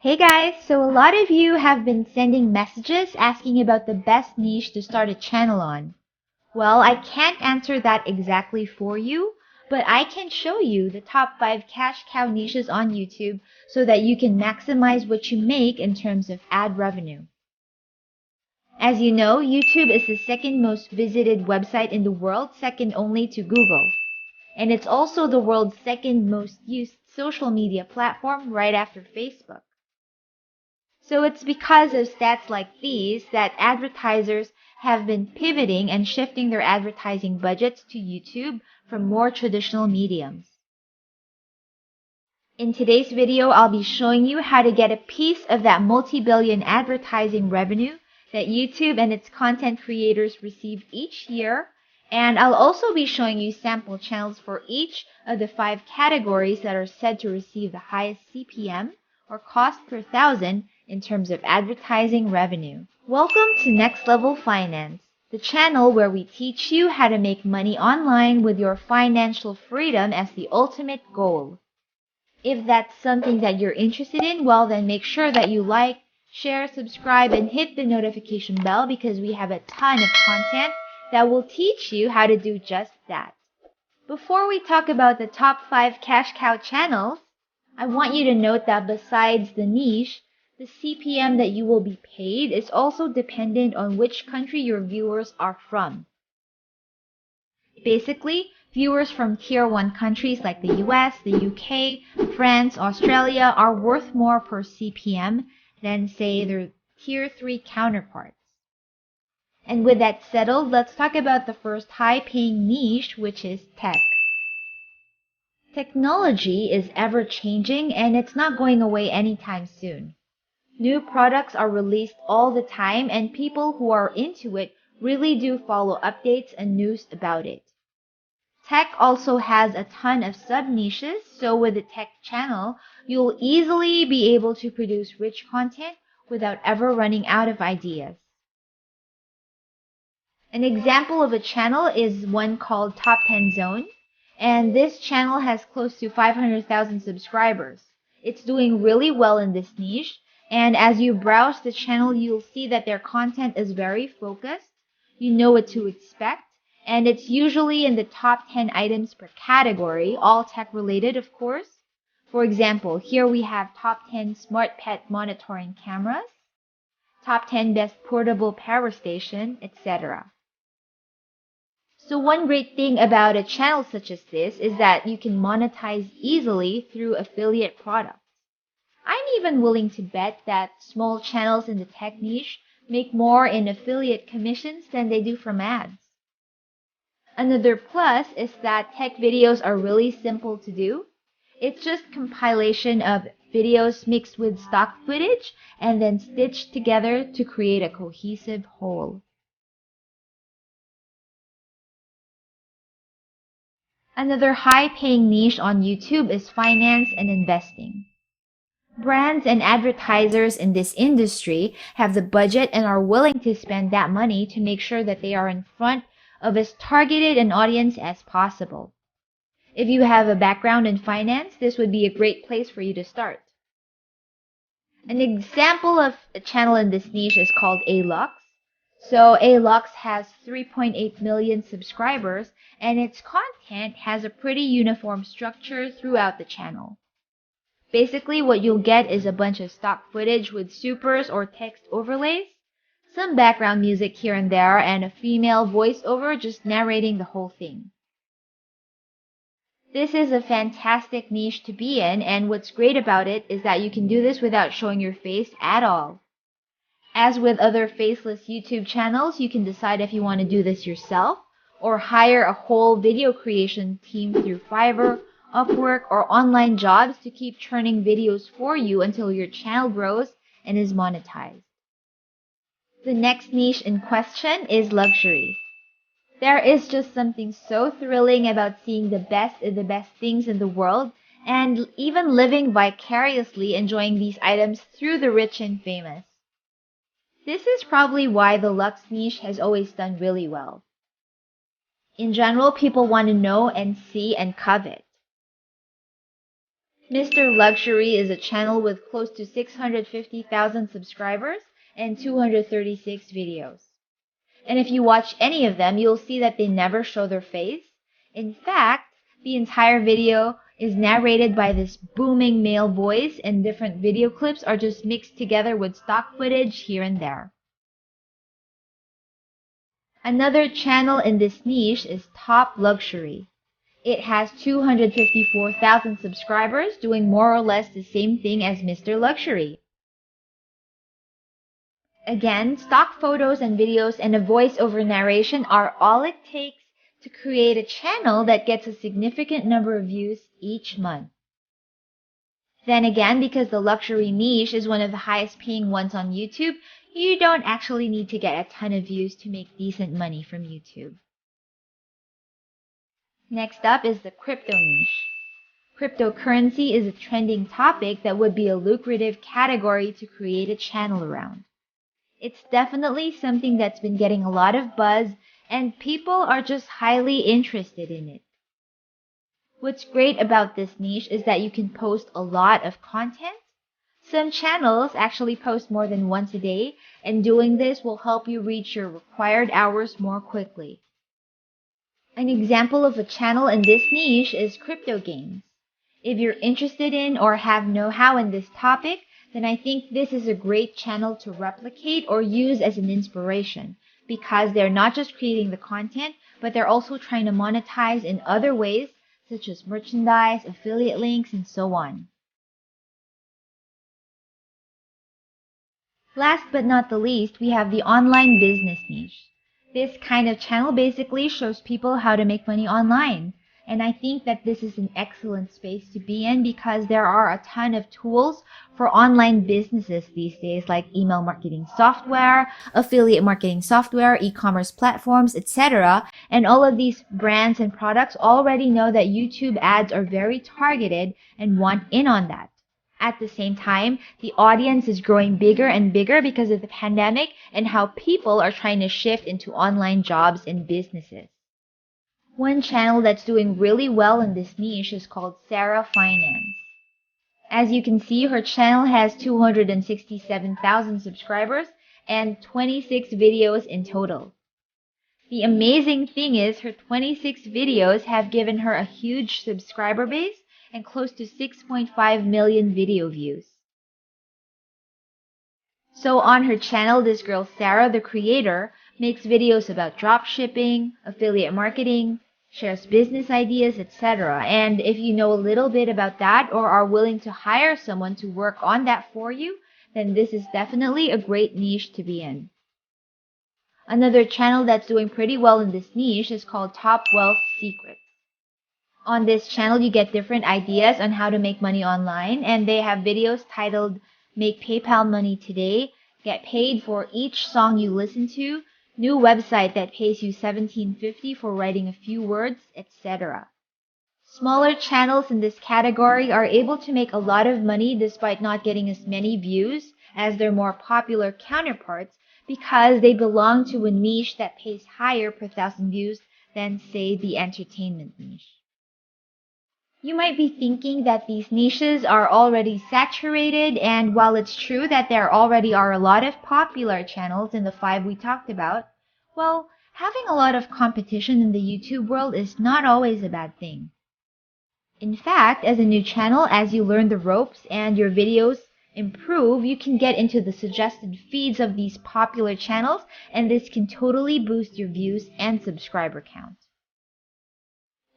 Hey guys, so a lot of you have been sending messages asking about the best niche to start a channel on. Well, I can't answer that exactly for you, but I can show you the top 5 cash cow niches on YouTube so that you can maximize what you make in terms of ad revenue. As you know, YouTube is the second most visited website in the world, second only to Google. And it's also the world's second most used social media platform right after Facebook. So it's because of stats like these that advertisers have been pivoting and shifting their advertising budgets to YouTube from more traditional mediums. In today's video, I'll be showing you how to get a piece of that multi-billion advertising revenue that YouTube and its content creators receive each year, and I'll also be showing you sample channels for each of the 5 categories that are said to receive the highest CPM, or cost per thousand, in terms of advertising revenue. Welcome to Next Level Finance, the channel where we teach you how to make money online with your financial freedom as the ultimate goal. If that's something that you're interested in, well then make sure that you like, share, subscribe, and hit the notification bell because we have a ton of content that will teach you how to do just that. Before we talk about the top 5 cash cow channels, I want you to note that besides the niche, the CPM that you will be paid is also dependent on which country your viewers are from. Basically, viewers from Tier 1 countries like the US, the UK, France, Australia are worth more per CPM than, say, their Tier 3 counterparts. And with that settled, let's talk about the first high-paying niche, which is tech. Technology is ever-changing and it's not going away anytime soon. New products are released all the time and people who are into it really do follow updates and news about it. Tech also has a ton of sub-niches, so with a tech channel, you'll easily be able to produce rich content without ever running out of ideas. An example of a channel is one called Top 10 Zone, and this channel has close to 500,000 subscribers. It's doing really well in this niche, and as you browse the channel, you'll see that their content is very focused. You know what to expect. And it's usually in the top 10 items per category, all tech related, of course. For example, here we have top 10 smart pet monitoring cameras, top 10 best portable power station, etc. So one great thing about a channel such as this is that you can monetize easily through affiliate products. I'm even willing to bet that small channels in the tech niche make more in affiliate commissions than they do from ads. Another plus is that tech videos are really simple to do. It's just compilation of videos mixed with stock footage and then stitched together to create a cohesive whole. Another high-paying niche on YouTube is finance and investing. Brands and advertisers in this industry have the budget and are willing to spend that money to make sure that they are in front of as targeted an audience as possible. If you have a background in finance, this would be a great place for you to start. An example of a channel in this niche is called Alux. So Alux has 3.8 million subscribers and its content has a pretty uniform structure throughout the channel. Basically, what you'll get is a bunch of stock footage with supers or text overlays, some background music here and there, and a female voiceover just narrating the whole thing. This is a fantastic niche to be in, and what's great about it is that you can do this without showing your face at all. As with other faceless YouTube channels, you can decide if you want to do this yourself or hire a whole video creation team through Fiverr, Upwork, or online jobs to keep churning videos for you until your channel grows and is monetized. The next niche in question is luxury. There is just something so thrilling about seeing the best of the best things in the world and even living vicariously enjoying these items through the rich and famous. This is probably why the luxe niche has always done really well. In general, people want to know and see and covet. Mr. Luxury is a channel with close to 650,000 subscribers and 236 videos. And if you watch any of them, you'll see that they never show their face. In fact, the entire video is narrated by this booming male voice, and different video clips are just mixed together with stock footage here and there. Another channel in this niche is Top Luxury. It has 254,000 subscribers, doing more or less the same thing as Mr. Luxury. Again, stock photos and videos and a voice-over narration are all it takes to create a channel that gets a significant number of views each month. Then again, because the luxury niche is one of the highest paying ones on YouTube, you don't actually need to get a ton of views to make decent money from YouTube. Next up is the crypto niche. Cryptocurrency is a trending topic that would be a lucrative category to create a channel around. It's definitely something that's been getting a lot of buzz, and people are just highly interested in it. What's great about this niche is that you can post a lot of content. Some channels actually post more than once a day, and doing this will help you reach your required hours more quickly. An example of a channel in this niche is crypto games. If you're interested in or have know-how in this topic, then I think this is a great channel to replicate or use as an inspiration, because they're not just creating the content, but they're also trying to monetize in other ways, such as merchandise, affiliate links, and so on. Last but not the least, we have the online business niche. This kind of channel basically shows people how to make money online. And I think that this is an excellent space to be in because there are a ton of tools for online businesses these days, like email marketing software, affiliate marketing software, e-commerce platforms, etc. And all of these brands and products already know that YouTube ads are very targeted and want in on that. At the same time, the audience is growing bigger and bigger because of the pandemic and how people are trying to shift into online jobs and businesses. One channel that's doing really well in this niche is called Sarah Finance. As you can see, her channel has 267,000 subscribers and 26 videos in total. The amazing thing is her 26 videos have given her a huge subscriber base and close to 6.5 million video views. So on her channel, this girl Sarah, the creator, makes videos about drop shipping, affiliate marketing, shares business ideas, etc. And if you know a little bit about that or are willing to hire someone to work on that for you, then this is definitely a great niche to be in. Another channel that's doing pretty well in this niche is called Top Wealth Secrets. On this channel, you get different ideas on how to make money online, and they have videos titled Make PayPal Money Today, Get Paid for Each Song You Listen to, New Website that pays you $17.50 for writing a few words, etc. Smaller channels in this category are able to make a lot of money despite not getting as many views as their more popular counterparts because they belong to a niche that pays higher per thousand views than, say, the entertainment niche. You might be thinking that these niches are already saturated, and while it's true that there already are a lot of popular channels in the 5 we talked about, well, having a lot of competition in the YouTube world is not always a bad thing. In fact, as a new channel, as you learn the ropes and your videos improve, you can get into the suggested feeds of these popular channels, and this can totally boost your views and subscriber count.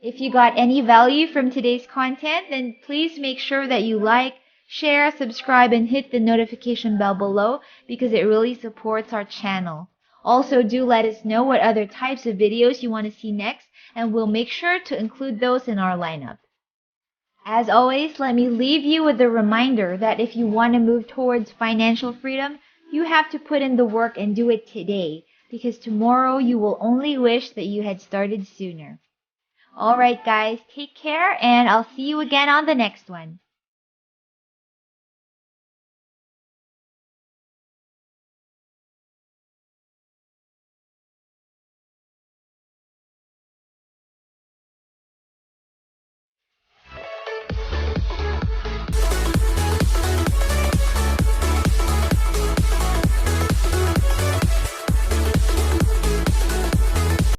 If you got any value from today's content, then please make sure that you like, share, subscribe, and hit the notification bell below because it really supports our channel. Also, do let us know what other types of videos you want to see next, and we'll make sure to include those in our lineup. As always, let me leave you with a reminder that if you want to move towards financial freedom, you have to put in the work and do it today, because tomorrow you will only wish that you had started sooner. Alright guys, take care and I'll see you again on the next one.